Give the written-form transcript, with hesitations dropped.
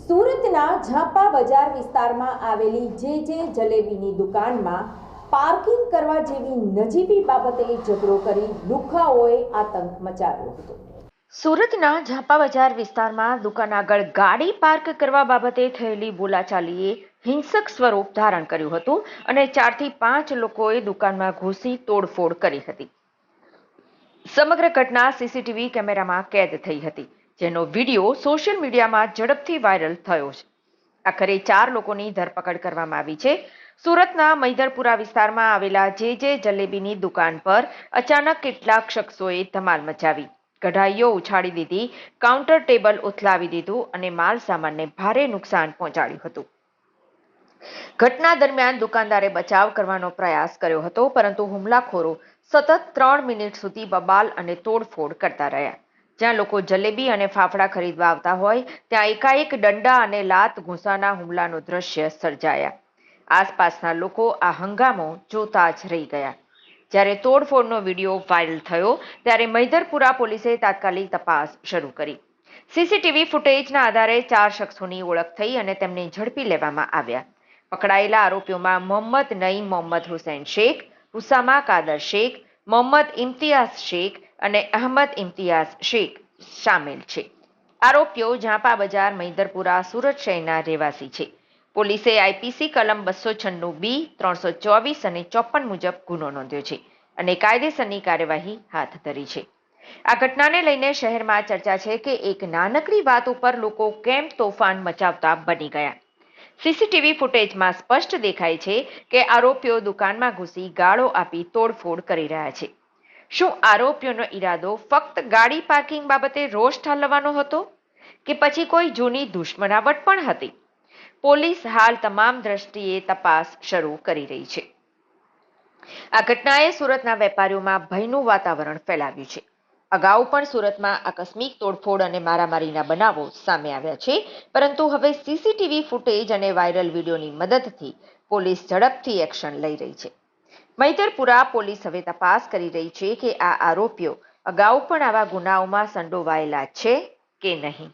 સુરતના ઝાપા બજાર વિસ્તારમાં આવેલી જે જલેબીની દુકાનમાં પાર્કિંગ કરવા જેવી નજીવી બાબતે ઝઘડો કરી લુખ્ખાઓએ આતંક મચાવ્યો હતો। સુરતના ઝાપા બજાર વિસ્તારમાં દુકાન આગળ ગાડી પાર્ક કરવા બાબતે થયેલી બોલાચાલીએ હિંસક સ્વરૂપ ધારણ કર્યું હતું અને 4 થી 5 લોકોએ દુકાનમાં ઘૂસી તોડફોડ કરી હતી। સમગ્ર ઘટના સીસીટીવી કેમેરામાં કેદ થઈ હતી, જેનો વિડીયો સોશિયલ મીડિયામાં ઝડપથી વાયરલ થયો છે। આખરે 4 લોકોની ધરપકડ કરવામાં આવી છે। સુરતના મૈદરપુરા વિસ્તારમાં આવેલા જે જલેબીની દુકાન પર અચાનક કેટલાક શખ્સોએ ધમાલ મચાવી, કઢાઈઓ ઉછાળી દીધી, કાઉન્ટર ટેબલ ઉથલાવી દીધું અને માલ સામાનને ભારે નુકસાન પહોંચાડ્યું હતું। ઘટના દરમિયાન દુકાનદારે બચાવ કરવાનો પ્રયાસ કર્યો હતો, પરંતુ હુમલાખોરો સતત 3 મિનિટ સુધી બબાલ અને તોડફોડ કરતા રહ્યા। જ્યાં લોકો જલેબી અને ફાફડા ખરીદવા આવતા હોય ત્યાં એકાએક દંડા અને લાત ઘૂંસાના હુમલાનું દ્રશ્ય સર્જાયા। આસપાસના લોકો આ હંગામો જોતા જ રહી ગયા। જ્યારે તોડફોડનો વિડીયો વાયરલ થયો ત્યારે મૈદરપુરા પોલીસે તાત્કાલિક તપાસ શરૂ કરી। સીસીટીવી ફૂટેજના આધારે 4 શખ્સોની ઓળખ થઈ અને તેમને ઝડપી લેવામાં આવ્યા। પકડાયેલા આરોપીઓમાં મોહમ્મદ નઈમ મોહમ્મદ હુસૈન શેખ, ઉસામા કાદર શેખ, મોહમ્મદ ઇમ્તિયાઝ શેખ અને અહમદ ઇમ્તિયાઝ શેખ સામેલ છે। આરોપીઓ ઝાપા બજાર મૈદરપુરા સુરત શહેરના રહેવાસી છે। પોલીસે આઈપીસી કલમ 296B, 324 અને 54 મુજબ ગુનો નોંધ્યો છે અને કાયદેસરની કાર્યવાહી હાથ ધરી છે। આ ઘટનાને લઈને શહેરમાં ચર્ચા છે કે એક નાનકડી વાત ઉપર લોકો કેમ તોફાન મચાવતા બની ગયા। સીસીટીવી ફૂટેજમાં સ્પષ્ટ દેખાય છે કે આરોપીઓ દુકાનમાં ઘૂસી ગાળો આપી તોડફોડ કરી રહ્યા છે। શું આરોપીઓનો ઈરાદો ફક્ત ગાડી પાર્કિંગ બાબતે રોષ ઠાલવવાનો હતો કે પછી કોઈ જૂની દુશ્મનાવટ પણ હતી? પોલીસ હાલ તમામ દ્રષ્ટિએ તપાસ શરૂ કરી રહી છે। આ ઘટનાએ સુરતના વેપારીઓમાં ભયનું વાતાવરણ ફેલાવ્યું છે। અગાઉ પણ સુરતમાં આકસ્મિક તોડફોડ અને મારામારીના બનાવો સામે આવ્યા છે, પરંતુ હવે સીસીટીવી ફૂટેજ અને વાયરલ વિડીયોની મદદથી પોલીસ ઝડપથી એક્શન લઈ રહી છે। મૈદરપુરા પોલીસ હવે તપાસ કરી રહી છે કે આ આરોપીઓ અગાઉ પણ આવા ગુનાઓમાં સંડોવાયેલા છે કે નહીં।